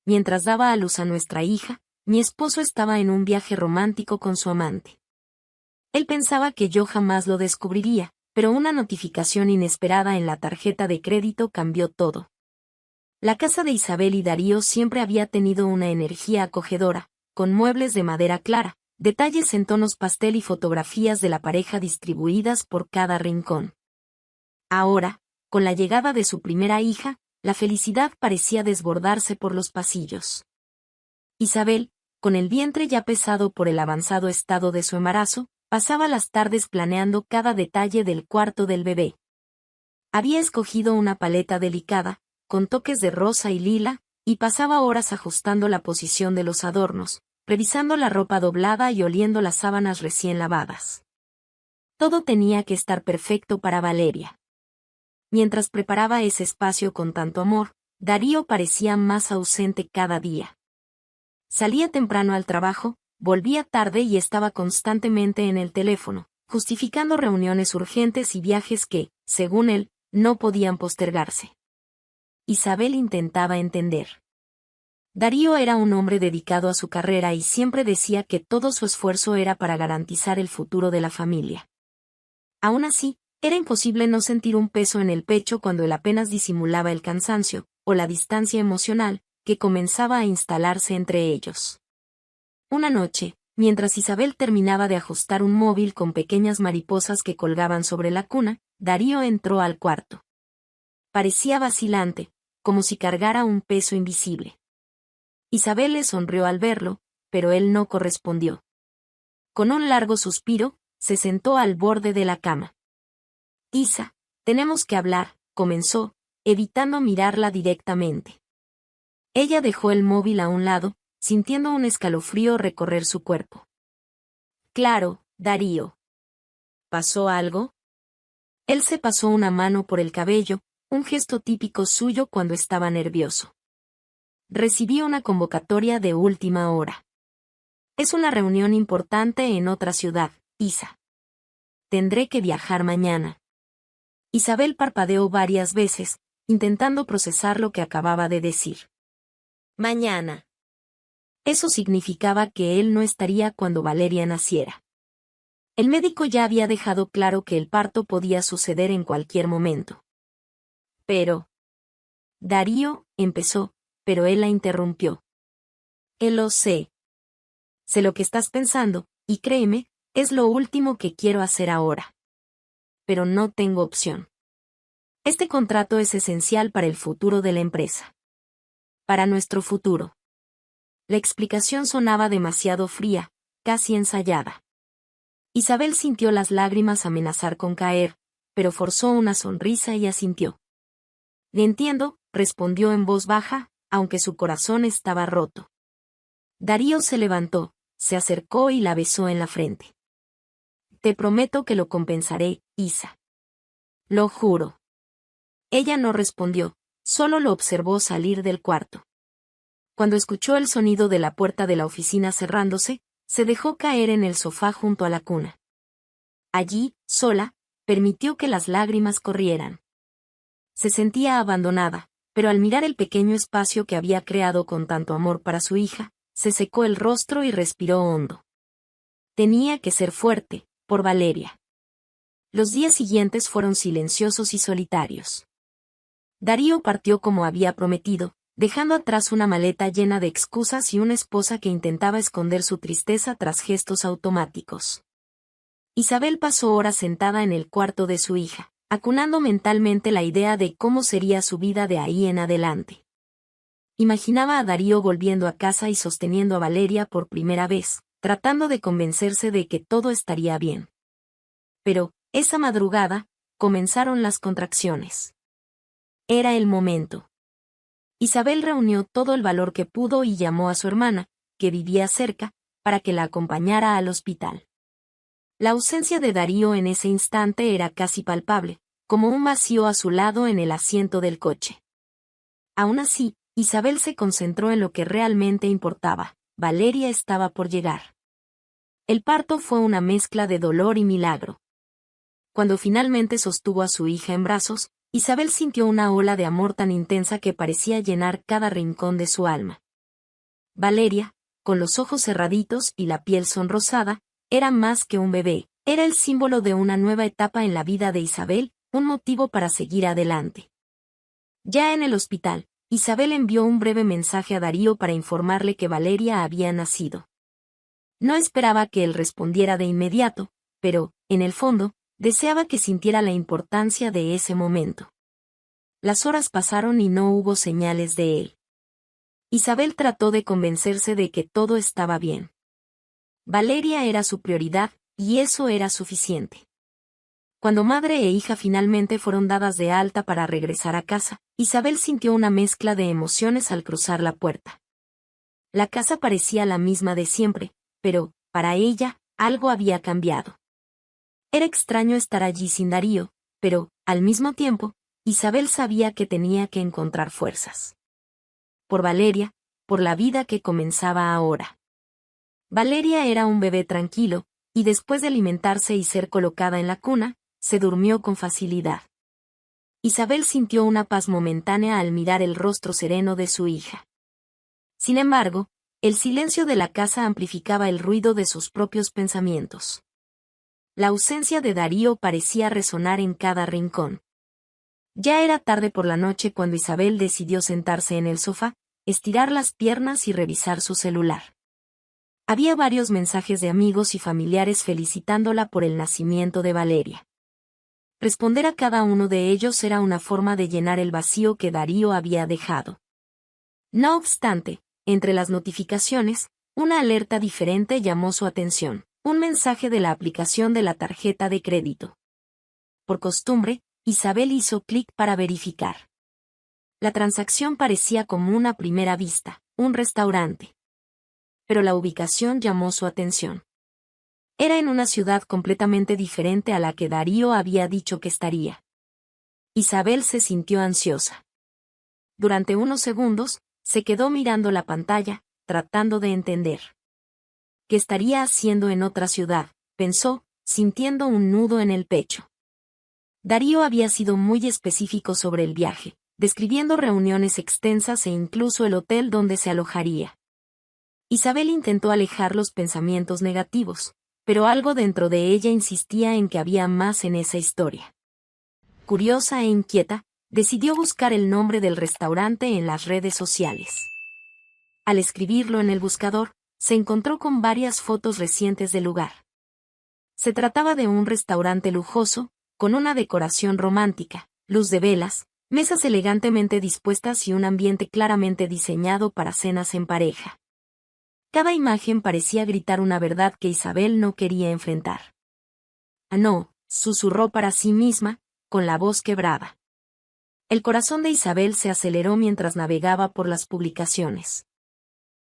mientras daba a luz a nuestra hija, mi esposo estaba en un viaje romántico con su amante. Él pensaba que yo jamás lo descubriría, pero una notificación inesperada en la tarjeta de crédito cambió todo. La casa de Isabel y Darío siempre había tenido una energía acogedora, con muebles de madera clara, detalles en tonos pastel y fotografías de la pareja distribuidas por cada rincón. Ahora, con la llegada de su primera hija, la felicidad parecía desbordarse por los pasillos. Isabel, con el vientre ya pesado por el avanzado estado de su embarazo, pasaba las tardes planeando cada detalle del cuarto del bebé. Había escogido una paleta delicada, con toques de rosa y lila, y pasaba horas ajustando la posición de los adornos, revisando la ropa doblada y oliendo las sábanas recién lavadas. Todo tenía que estar perfecto para Valeria. Mientras preparaba ese espacio con tanto amor, Darío parecía más ausente cada día. Salía temprano al trabajo, volvía tarde y estaba constantemente en el teléfono, justificando reuniones urgentes y viajes que, según él, no podían postergarse. Isabel intentaba entender. Darío era un hombre dedicado a su carrera y siempre decía que todo su esfuerzo era para garantizar el futuro de la familia. Aún así, era imposible no sentir un peso en el pecho cuando él apenas disimulaba el cansancio, o la distancia emocional, que comenzaba a instalarse entre ellos. Una noche, mientras Isabel terminaba de ajustar un móvil con pequeñas mariposas que colgaban sobre la cuna, Darío entró al cuarto. Parecía vacilante, como si cargara un peso invisible. Isabel le sonrió al verlo, pero él no correspondió. Con un largo suspiro, se sentó al borde de la cama. Isa, tenemos que hablar, comenzó, evitando mirarla directamente. Ella dejó el móvil a un lado, sintiendo un escalofrío recorrer su cuerpo. Claro, Darío. ¿Pasó algo? Él se pasó una mano por el cabello, un gesto típico suyo cuando estaba nervioso. Recibí una convocatoria de última hora. Es una reunión importante en otra ciudad, Isa. Tendré que viajar mañana. Isabel parpadeó varias veces, intentando procesar lo que acababa de decir. Mañana. Eso significaba que él no estaría cuando Valeria naciera. El médico ya había dejado claro que el parto podía suceder en cualquier momento. Pero... Darío, empezó, pero él la interrumpió. Lo sé. Sé lo que estás pensando, y créeme, es lo último que quiero hacer ahora. Pero no tengo opción. Este contrato es esencial para el futuro de la empresa. Para nuestro futuro. La explicación sonaba demasiado fría, casi ensayada. Isabel sintió las lágrimas amenazar con caer, pero forzó una sonrisa y asintió. Le entiendo, respondió en voz baja, aunque su corazón estaba roto. Darío se levantó, se acercó y la besó en la frente. Te prometo que lo compensaré, Isa. Lo juro. Ella no respondió, solo lo observó salir del cuarto. Cuando escuchó el sonido de la puerta de la oficina cerrándose, se dejó caer en el sofá junto a la cuna. Allí, sola, permitió que las lágrimas corrieran. Se sentía abandonada, pero al mirar el pequeño espacio que había creado con tanto amor para su hija, se secó el rostro y respiró hondo. Tenía que ser fuerte, por Valeria. Los días siguientes fueron silenciosos y solitarios. Darío partió como había prometido, dejando atrás una maleta llena de excusas y una esposa que intentaba esconder su tristeza tras gestos automáticos. Isabel pasó horas sentada en el cuarto de su hija, acunando mentalmente la idea de cómo sería su vida de ahí en adelante. Imaginaba a Darío volviendo a casa y sosteniendo a Valeria por primera vez, tratando de convencerse de que todo estaría bien. Pero, esa madrugada, comenzaron las contracciones. Era el momento. Isabel reunió todo el valor que pudo y llamó a su hermana, que vivía cerca, para que la acompañara al hospital. La ausencia de Darío en ese instante era casi palpable, como un vacío a su lado en el asiento del coche. Aún así, Isabel se concentró en lo que realmente importaba: Valeria estaba por llegar. El parto fue una mezcla de dolor y milagro. Cuando finalmente sostuvo a su hija en brazos, Isabel sintió una ola de amor tan intensa que parecía llenar cada rincón de su alma. Valeria, con los ojos cerraditos y la piel sonrosada, era más que un bebé, era el símbolo de una nueva etapa en la vida de Isabel, un motivo para seguir adelante. Ya en el hospital, Isabel envió un breve mensaje a Darío para informarle que Valeria había nacido. No esperaba que él respondiera de inmediato, pero, en el fondo, deseaba que sintiera la importancia de ese momento. Las horas pasaron y no hubo señales de él. Isabel trató de convencerse de que todo estaba bien. Valeria era su prioridad, y eso era suficiente. Cuando madre e hija finalmente fueron dadas de alta para regresar a casa, Isabel sintió una mezcla de emociones al cruzar la puerta. La casa parecía la misma de siempre, pero, para ella, algo había cambiado. Era extraño estar allí sin Darío, pero, al mismo tiempo, Isabel sabía que tenía que encontrar fuerzas. Por Valeria, por la vida que comenzaba ahora. Valeria era un bebé tranquilo, y después de alimentarse y ser colocada en la cuna, se durmió con facilidad. Isabel sintió una paz momentánea al mirar el rostro sereno de su hija. Sin embargo, el silencio de la casa amplificaba el ruido de sus propios pensamientos. La ausencia de Darío parecía resonar en cada rincón. Ya era tarde por la noche cuando Isabel decidió sentarse en el sofá, estirar las piernas y revisar su celular. Había varios mensajes de amigos y familiares felicitándola por el nacimiento de Valeria. Responder a cada uno de ellos era una forma de llenar el vacío que Darío había dejado. No obstante, entre las notificaciones, una alerta diferente llamó su atención, un mensaje de la aplicación de la tarjeta de crédito. Por costumbre, Isabel hizo clic para verificar. La transacción parecía común a primera vista, un restaurante. Pero la ubicación llamó su atención. Era en una ciudad completamente diferente a la que Darío había dicho que estaría. Isabel se sintió ansiosa. Durante unos segundos, se quedó mirando la pantalla, tratando de entender. ¿Qué estaría haciendo en otra ciudad?, pensó, sintiendo un nudo en el pecho. Darío había sido muy específico sobre el viaje, describiendo reuniones extensas e incluso el hotel donde se alojaría. Isabel intentó alejar los pensamientos negativos, pero algo dentro de ella insistía en que había más en esa historia. Curiosa e inquieta, decidió buscar el nombre del restaurante en las redes sociales. Al escribirlo en el buscador, se encontró con varias fotos recientes del lugar. Se trataba de un restaurante lujoso, con una decoración romántica, luz de velas, mesas elegantemente dispuestas y un ambiente claramente diseñado para cenas en pareja. Cada imagen parecía gritar una verdad que Isabel no quería enfrentar. «Ah, no», susurró para sí misma, con la voz quebrada. El corazón de Isabel se aceleró mientras navegaba por las publicaciones.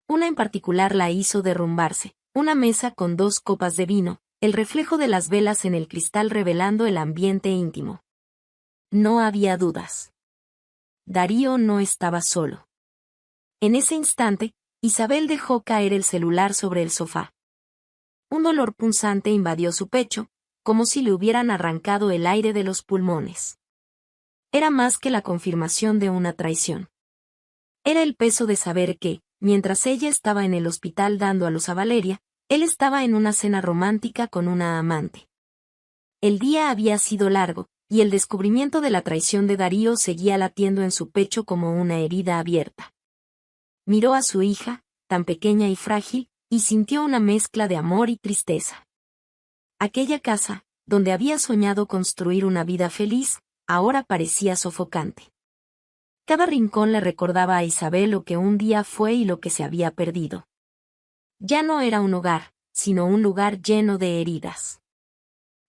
Una en particular la hizo derrumbarse, una mesa con 2 copas de vino, el reflejo de las velas en el cristal revelando el ambiente íntimo. No había dudas. Darío no estaba solo. En ese instante, Isabel dejó caer el celular sobre el sofá. Un dolor punzante invadió su pecho, como si le hubieran arrancado el aire de los pulmones. Era más que la confirmación de una traición. Era el peso de saber que, mientras ella estaba en el hospital dando a luz a Valeria, él estaba en una cena romántica con una amante. El día había sido largo, y el descubrimiento de la traición de Darío seguía latiendo en su pecho como una herida abierta. Miró a su hija, tan pequeña y frágil, y sintió una mezcla de amor y tristeza. Aquella casa, donde había soñado construir una vida feliz, ahora parecía sofocante. Cada rincón le recordaba a Isabel lo que un día fue y lo que se había perdido. Ya no era un hogar, sino un lugar lleno de heridas.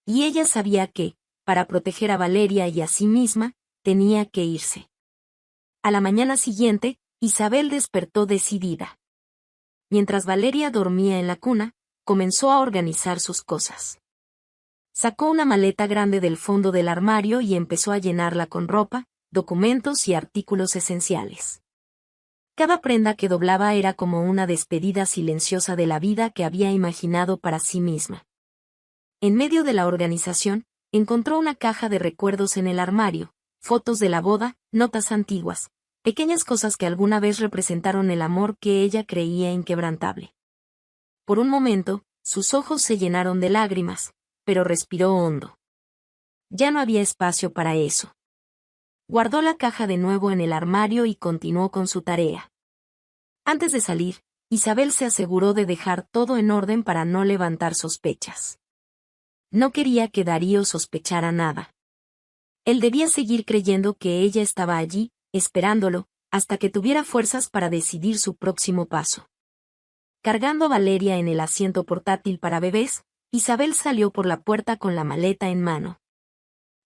Y ella sabía que, para proteger a Valeria y a sí misma, tenía que irse. A la mañana siguiente, Isabel despertó decidida. Mientras Valeria dormía en la cuna, comenzó a organizar sus cosas. Sacó una maleta grande del fondo del armario y empezó a llenarla con ropa, documentos y artículos esenciales. Cada prenda que doblaba era como una despedida silenciosa de la vida que había imaginado para sí misma. En medio de la organización, encontró una caja de recuerdos en el armario, fotos de la boda, notas antiguas, Pequeñas cosas que alguna vez representaron el amor que ella creía inquebrantable. Por un momento, sus ojos se llenaron de lágrimas, pero respiró hondo. Ya no había espacio para eso. Guardó la caja de nuevo en el armario y continuó con su tarea. Antes de salir, Isabel se aseguró de dejar todo en orden para no levantar sospechas. No quería que Darío sospechara nada. Él debía seguir creyendo que ella estaba allí, esperándolo, hasta que tuviera fuerzas para decidir su próximo paso. Cargando a Valeria en el asiento portátil para bebés, Isabel salió por la puerta con la maleta en mano.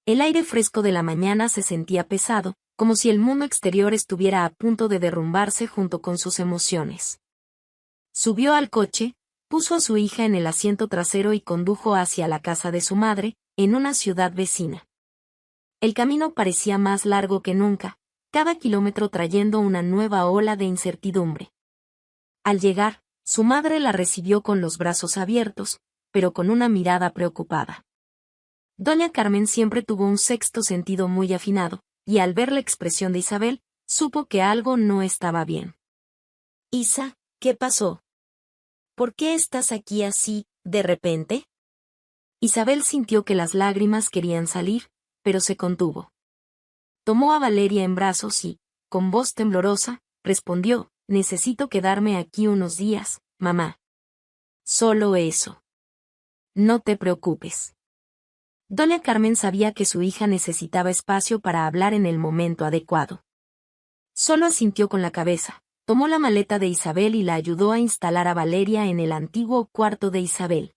El aire fresco de la mañana se sentía pesado, como si el mundo exterior estuviera a punto de derrumbarse junto con sus emociones. Subió al coche, puso a su hija en el asiento trasero y condujo hacia la casa de su madre, en una ciudad vecina. El camino parecía más largo que nunca, cada kilómetro trayendo una nueva ola de incertidumbre. Al llegar, su madre la recibió con los brazos abiertos, pero con una mirada preocupada. Doña Carmen siempre tuvo un sexto sentido muy afinado, y al ver la expresión de Isabel, supo que algo no estaba bien. «Isa, ¿qué pasó? ¿Por qué estás aquí así, de repente?» Isabel sintió que las lágrimas querían salir, pero se contuvo. Tomó a Valeria en brazos y, con voz temblorosa, respondió: «Necesito quedarme aquí unos días, mamá. Solo eso. No te preocupes». Doña Carmen sabía que su hija necesitaba espacio para hablar en el momento adecuado. Solo asintió con la cabeza, tomó la maleta de Isabel y la ayudó a instalar a Valeria en el antiguo cuarto de Isabel.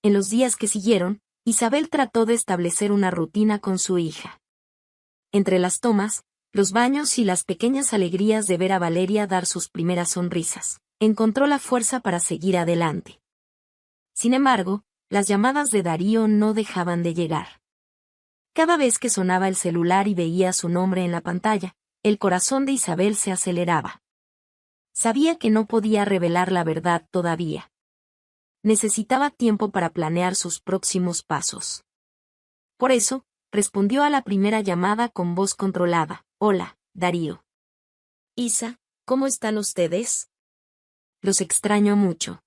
En los días que siguieron, Isabel trató de establecer una rutina con su hija. Entre las tomas, los baños y las pequeñas alegrías de ver a Valeria dar sus primeras sonrisas, encontró la fuerza para seguir adelante. Sin embargo, las llamadas de Darío no dejaban de llegar. Cada vez que sonaba el celular y veía su nombre en la pantalla, el corazón de Isabel se aceleraba. Sabía que no podía revelar la verdad todavía. Necesitaba tiempo para planear sus próximos pasos. Por eso, respondió a la primera llamada con voz controlada: «Hola, Darío». «Isa, ¿cómo están ustedes?» «Los extraño mucho.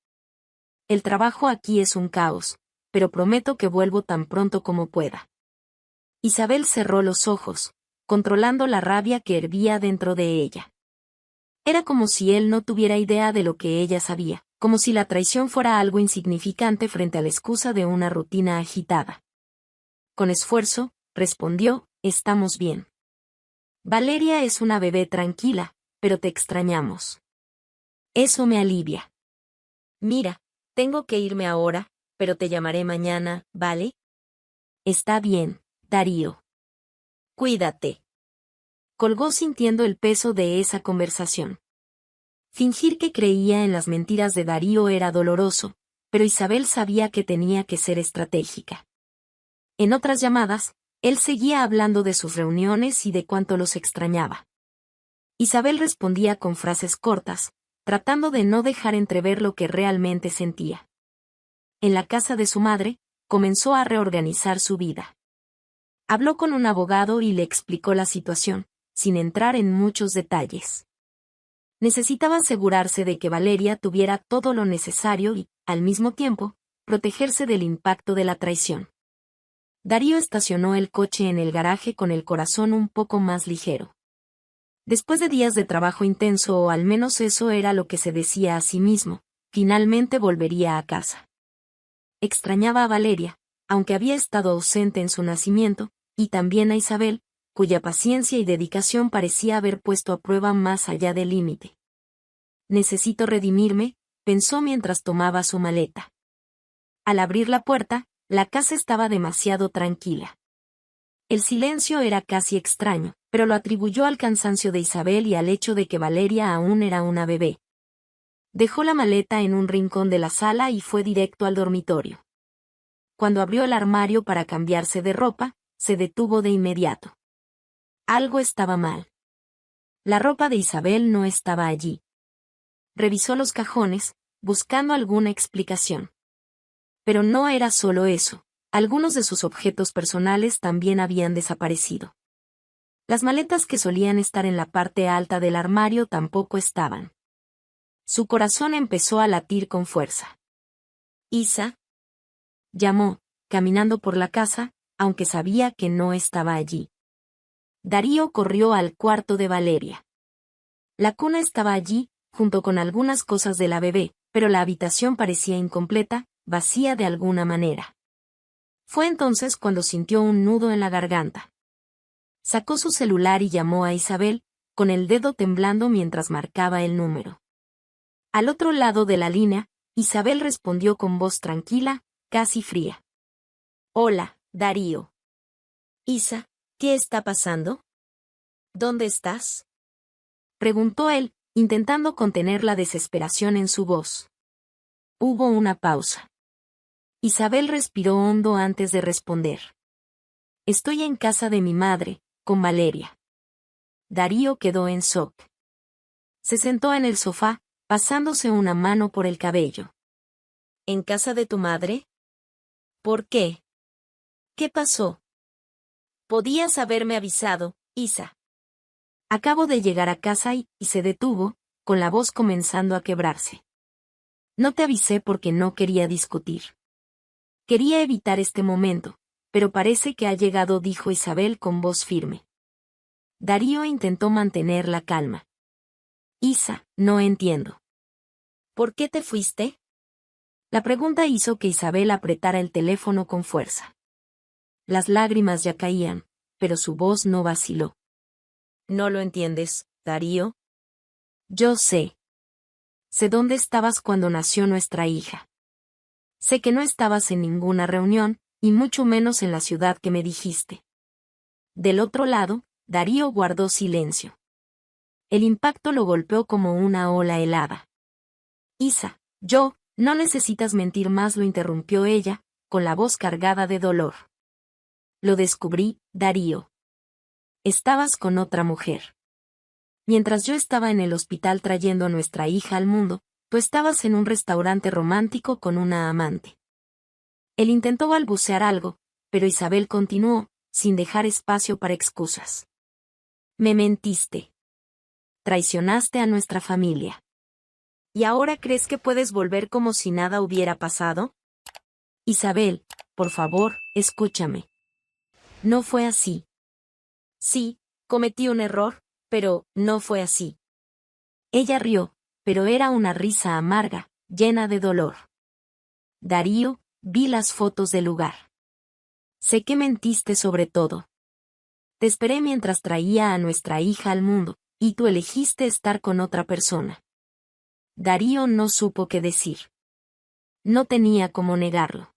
El trabajo aquí es un caos, pero prometo que vuelvo tan pronto como pueda». Isabel cerró los ojos, controlando la rabia que hervía dentro de ella. Era como si él no tuviera idea de lo que ella sabía, como si la traición fuera algo insignificante frente a la excusa de una rutina agitada. Con esfuerzo, respondió: «Estamos bien. Valeria es una bebé tranquila, pero te extrañamos. Eso me alivia. Mira, tengo que irme ahora, pero te llamaré mañana, ¿vale?» «Está bien, Darío. Cuídate». Colgó sintiendo el peso de esa conversación. Fingir que creía en las mentiras de Darío era doloroso, pero Isabel sabía que tenía que ser estratégica. En otras llamadas, él seguía hablando de sus reuniones y de cuánto los extrañaba. Isabel respondía con frases cortas, tratando de no dejar entrever lo que realmente sentía. En la casa de su madre, comenzó a reorganizar su vida. Habló con un abogado y le explicó la situación, sin entrar en muchos detalles. Necesitaba asegurarse de que Valeria tuviera todo lo necesario y, al mismo tiempo, protegerse del impacto de la traición. Darío estacionó el coche en el garaje con el corazón un poco más ligero. Después de días de trabajo intenso, o al menos eso era lo que se decía a sí mismo, finalmente volvería a casa. Extrañaba a Valeria, aunque había estado ausente en su nacimiento, y también a Isabel, cuya paciencia y dedicación parecía haber puesto a prueba más allá del límite. «Necesito redimirme», pensó mientras tomaba su maleta. Al abrir la puerta, la casa estaba demasiado tranquila. El silencio era casi extraño, pero lo atribuyó al cansancio de Isabel y al hecho de que Valeria aún era una bebé. Dejó la maleta en un rincón de la sala y fue directo al dormitorio. Cuando abrió el armario para cambiarse de ropa, se detuvo de inmediato. Algo estaba mal. La ropa de Isabel no estaba allí. Revisó los cajones, buscando alguna explicación. Pero no era solo eso, algunos de sus objetos personales también habían desaparecido. Las maletas que solían estar en la parte alta del armario tampoco estaban. Su corazón empezó a latir con fuerza. «Isa», llamó, caminando por la casa, aunque sabía que no estaba allí. Darío corrió al cuarto de Valeria. La cuna estaba allí, junto con algunas cosas de la bebé, pero la habitación parecía incompleta, vacía de alguna manera. Fue entonces cuando sintió un nudo en la garganta. Sacó su celular y llamó a Isabel, con el dedo temblando mientras marcaba el número. Al otro lado de la línea, Isabel respondió con voz tranquila, casi fría. «Hola, Darío». «Isa, ¿qué está pasando? ¿Dónde estás?», preguntó él, intentando contener la desesperación en su voz. Hubo una pausa. Isabel respiró hondo antes de responder. «Estoy en casa de mi madre, con Valeria». Darío quedó en shock. Se sentó en el sofá, pasándose una mano por el cabello. «¿En casa de tu madre? ¿Por qué? ¿Qué pasó? Podías haberme avisado, Isa». «Acabo de llegar a casa y se detuvo, con la voz comenzando a quebrarse. «No te avisé porque no quería discutir. Quería evitar este momento, pero parece que ha llegado», dijo Isabel con voz firme. Darío intentó mantener la calma. «Isa, no entiendo. ¿Por qué te fuiste?». La pregunta hizo que Isabel apretara el teléfono con fuerza. Las lágrimas ya caían, pero su voz no vaciló. «¿No lo entiendes, Darío?». «Yo sé. Sé dónde estabas cuando nació nuestra hija. Sé que no estabas en ninguna reunión, y mucho menos en la ciudad que me dijiste». Del otro lado, Darío guardó silencio. El impacto lo golpeó como una ola helada. «Isa, no necesitas mentir más», lo interrumpió ella, con la voz cargada de dolor. «Lo descubrí, Darío. Estabas con otra mujer. Mientras yo estaba en el hospital trayendo a nuestra hija al mundo, tú estabas en un restaurante romántico con una amante». Él intentó balbucear algo, pero Isabel continuó, sin dejar espacio para excusas. «Me mentiste. Traicionaste a nuestra familia. ¿Y ahora crees que puedes volver como si nada hubiera pasado? Isabel, por favor, escúchame. No fue así. Sí, cometí un error, pero no fue así». Ella rió, pero era una risa amarga, llena de dolor. «Darío, vi las fotos del lugar. Sé que mentiste sobre todo. Te esperé mientras traía a nuestra hija al mundo, y tú elegiste estar con otra persona». Darío no supo qué decir. No tenía cómo negarlo.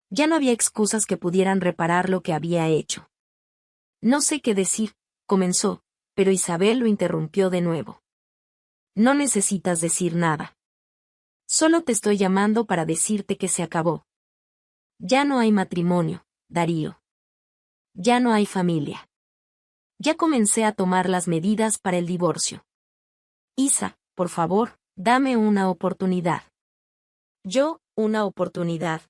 Ya no había excusas que pudieran reparar lo que había hecho. «No sé qué decir», comenzó, pero Isabel lo interrumpió de nuevo. «No necesitas decir nada. Solo te estoy llamando para decirte que se acabó. Ya no hay matrimonio, Darío. Ya no hay familia. Ya comencé a tomar las medidas para el divorcio. Isa, por favor, dame una oportunidad». «¿Yo, una oportunidad?»,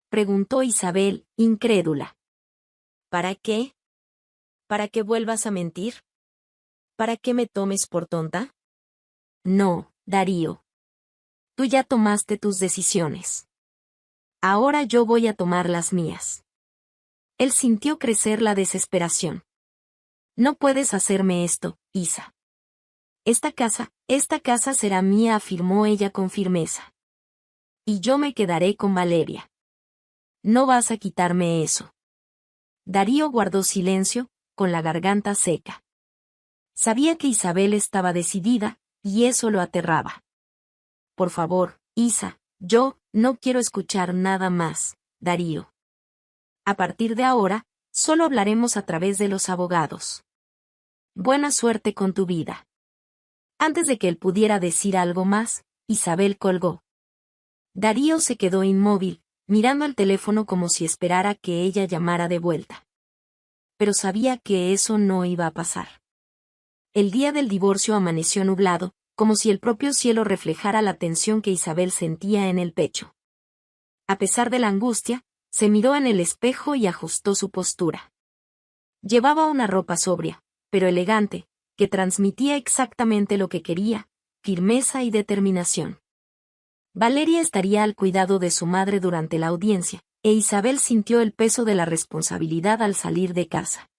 preguntó Isabel, incrédula. «¿Para qué? ¿Para que vuelvas a mentir? ¿Para que me tomes por tonta?». «No, Darío. Tú ya tomaste tus decisiones. Ahora yo voy a tomar las mías». Él sintió crecer la desesperación. «No puedes hacerme esto, Isa. Esta casa será mía», afirmó ella con firmeza. «Y yo me quedaré con Valeria. No vas a quitarme eso». Darío guardó silencio, con la garganta seca. Sabía que Isabel estaba decidida, y eso lo aterraba. «Por favor, Isa, yo no quiero escuchar nada más, Darío. A partir de ahora, solo hablaremos a través de los abogados. Buena suerte con tu vida». Antes de que él pudiera decir algo más, Isabel colgó. Darío se quedó inmóvil, mirando el teléfono como si esperara que ella llamara de vuelta. Pero sabía que eso no iba a pasar. El día del divorcio amaneció nublado, como si el propio cielo reflejara la tensión que Isabel sentía en el pecho. A pesar de la angustia, se miró en el espejo y ajustó su postura. Llevaba una ropa sobria, pero elegante, que transmitía exactamente lo que quería, firmeza y determinación. Valeria estaría al cuidado de su madre durante la audiencia, e Isabel sintió el peso de la responsabilidad al salir de casa.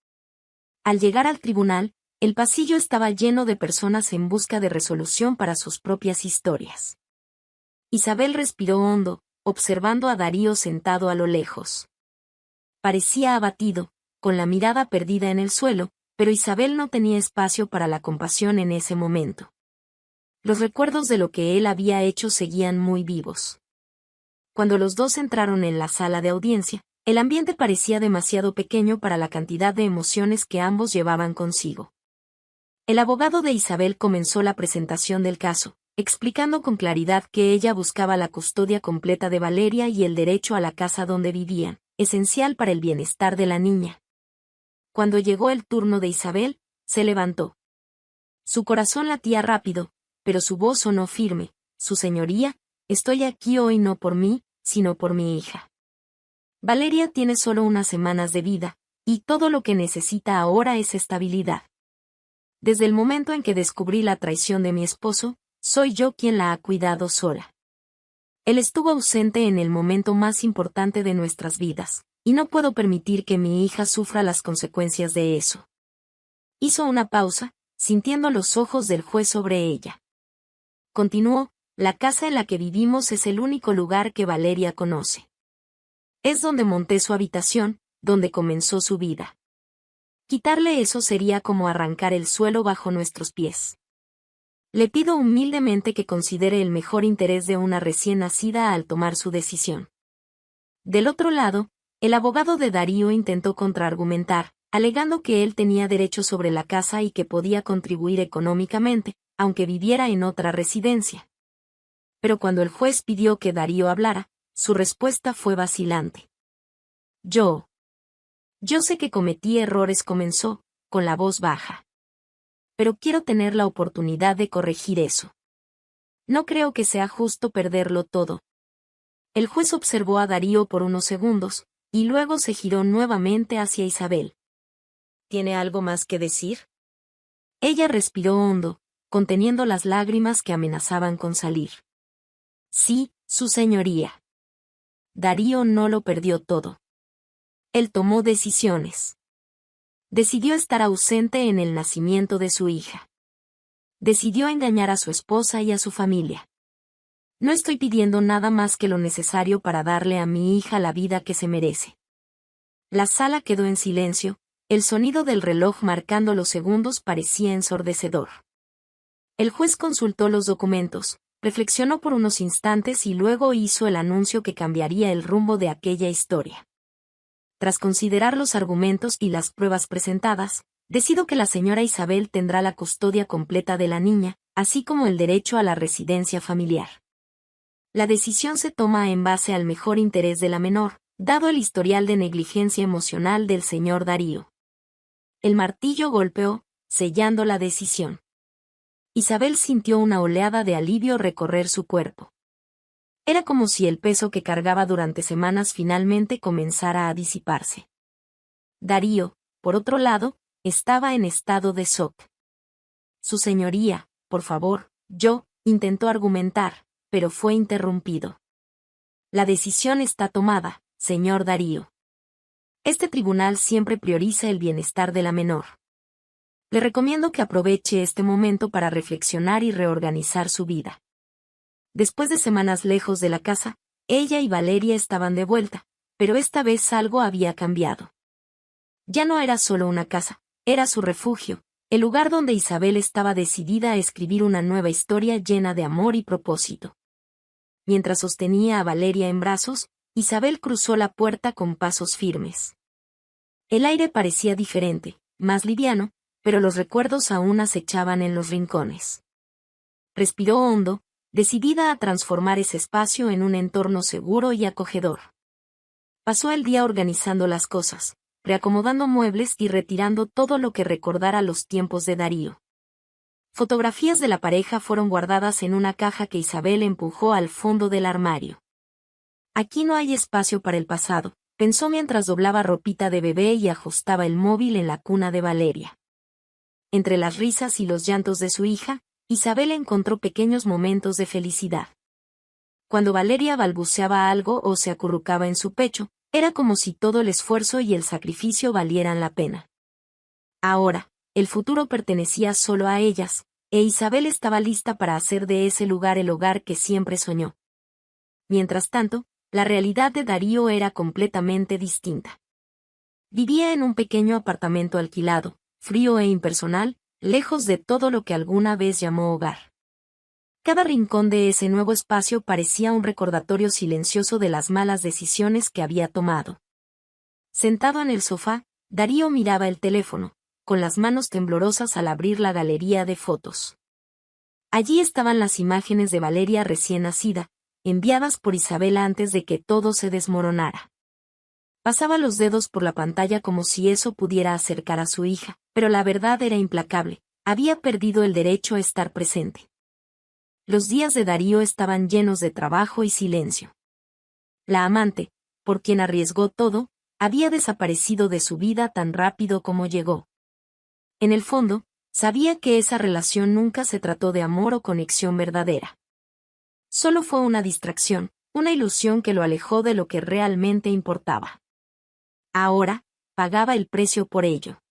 Al llegar al tribunal, el pasillo estaba lleno de personas en busca de resolución para sus propias historias. Isabel respiró hondo, observando a Darío sentado a lo lejos. Parecía abatido, con la mirada perdida en el suelo, pero Isabel no tenía espacio para la compasión en ese momento. Los recuerdos de lo que él había hecho seguían muy vivos. Cuando los dos entraron en la sala de audiencia, el ambiente parecía demasiado pequeño para la cantidad de emociones que ambos llevaban consigo. El abogado de Isabel comenzó la presentación del caso, explicando con claridad que ella buscaba la custodia completa de Valeria y el derecho a la casa donde vivían, esencial para el bienestar de la niña. Cuando llegó el turno de Isabel, se levantó. Su corazón latía rápido, pero su voz sonó firme. Su señoría, estoy aquí hoy no por mí, sino por mi hija. Valeria tiene solo unas semanas de vida, y todo lo que necesita ahora es estabilidad. Desde el momento en que descubrí la traición de mi esposo, soy yo quien la ha cuidado sola. Él estuvo ausente en el momento más importante de nuestras vidas, y no puedo permitir que mi hija sufra las consecuencias de eso. Hizo una pausa, sintiendo los ojos del juez sobre ella. Continuó, la casa en la que vivimos es el único lugar que Valeria conoce. Es donde monté su habitación, donde comenzó su vida. Quitarle eso sería como arrancar el suelo bajo nuestros pies. Le pido humildemente que considere el mejor interés de una recién nacida al tomar su decisión. Del otro lado, el abogado de Darío intentó contraargumentar, alegando que él tenía derecho sobre la casa y que podía contribuir económicamente, aunque viviera en otra residencia. Pero cuando el juez pidió que Darío hablara, su respuesta fue vacilante. Yo sé que cometí errores, comenzó, con la voz baja. Pero quiero tener la oportunidad de corregir eso. No creo que sea justo perderlo todo. El juez observó a Darío por unos segundos, y luego se giró nuevamente hacia Isabel. ¿Tiene algo más que decir? Ella respiró hondo, conteniendo las lágrimas que amenazaban con salir. Sí, su señoría. Darío no lo perdió todo. Él tomó decisiones. Decidió estar ausente en el nacimiento de su hija. Decidió engañar a su esposa y a su familia. No estoy pidiendo nada más que lo necesario para darle a mi hija la vida que se merece. La sala quedó en silencio, el sonido del reloj marcando los segundos parecía ensordecedor. El juez consultó los documentos, reflexionó por unos instantes y luego hizo el anuncio que cambiaría el rumbo de aquella historia. Tras considerar los argumentos y las pruebas presentadas, decido que la señora Isabel tendrá la custodia completa de la niña, así como el derecho a la residencia familiar. La decisión se toma en base al mejor interés de la menor, dado el historial de negligencia emocional del señor Darío. El martillo golpeó, sellando la decisión. Isabel sintió una oleada de alivio recorrer su cuerpo. Era como si el peso que cargaba durante semanas finalmente comenzara a disiparse. Darío, por otro lado, estaba en estado de shock. Su señoría, por favor, intentó argumentar, pero fue interrumpido. La decisión está tomada, señor Darío. Este tribunal siempre prioriza el bienestar de la menor. Le recomiendo que aproveche este momento para reflexionar y reorganizar su vida. Después de semanas lejos de la casa, ella y Valeria estaban de vuelta, pero esta vez algo había cambiado. Ya no era solo una casa, era su refugio, el lugar donde Isabel estaba decidida a escribir una nueva historia llena de amor y propósito. Mientras sostenía a Valeria en brazos, Isabel cruzó la puerta con pasos firmes. El aire parecía diferente, más liviano, pero los recuerdos aún acechaban en los rincones. Respiró hondo, decidida a transformar ese espacio en un entorno seguro y acogedor. Pasó el día organizando las cosas, reacomodando muebles y retirando todo lo que recordara los tiempos de Darío. Fotografías de la pareja fueron guardadas en una caja que Isabel empujó al fondo del armario. Aquí no hay espacio para el pasado, pensó mientras doblaba ropita de bebé y ajustaba el móvil en la cuna de Valeria. Entre las risas y los llantos de su hija, Isabel encontró pequeños momentos de felicidad. Cuando Valeria balbuceaba algo o se acurrucaba en su pecho, era como si todo el esfuerzo y el sacrificio valieran la pena. Ahora, el futuro pertenecía solo a ellas, e Isabel estaba lista para hacer de ese lugar el hogar que siempre soñó. Mientras tanto, la realidad de Darío era completamente distinta. Vivía en un pequeño apartamento alquilado, frío e impersonal, lejos de todo lo que alguna vez llamó hogar. Cada rincón de ese nuevo espacio parecía un recordatorio silencioso de las malas decisiones que había tomado. Sentado en el sofá, Darío miraba el teléfono, con las manos temblorosas al abrir la galería de fotos. Allí estaban las imágenes de Valeria recién nacida, enviadas por Isabel antes de que todo se desmoronara. Pasaba los dedos por la pantalla como si eso pudiera acercar a su hija, pero la verdad era implacable, había perdido el derecho a estar presente. Los días de Darío estaban llenos de trabajo y silencio. La amante, por quien arriesgó todo, había desaparecido de su vida tan rápido como llegó. En el fondo, sabía que esa relación nunca se trató de amor o conexión verdadera. Solo fue una distracción, una ilusión que lo alejó de lo que realmente importaba. Ahora, pagaba el precio por ello.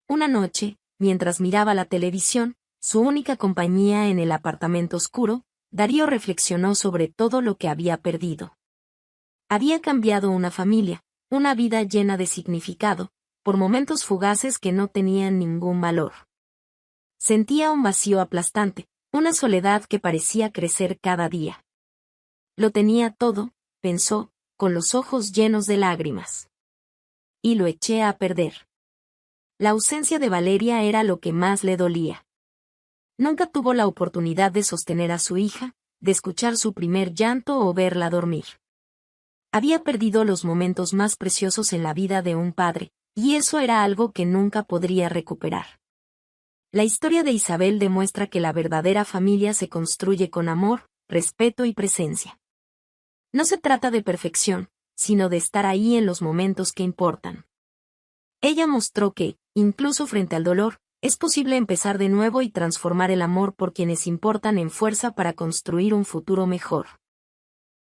Una noche, mientras miraba la televisión, su única compañía en el apartamento oscuro, Darío reflexionó sobre todo lo que había perdido. Había cambiado una familia, una vida llena de significado, por momentos fugaces que no tenían ningún valor. Sentía un vacío aplastante, una soledad que parecía crecer cada día. Lo tenía todo, pensó, con los ojos llenos de lágrimas. Y lo eché a perder. La ausencia de Valeria era lo que más le dolía. Nunca tuvo la oportunidad de sostener a su hija, de escuchar su primer llanto o verla dormir. Había perdido los momentos más preciosos en la vida de un padre, y eso era algo que nunca podría recuperar. La historia de Isabel demuestra que la verdadera familia se construye con amor, respeto y presencia. No se trata de perfección, sino de estar ahí en los momentos que importan. Ella mostró que, incluso frente al dolor, es posible empezar de nuevo y transformar el amor por quienes importan en fuerza para construir un futuro mejor.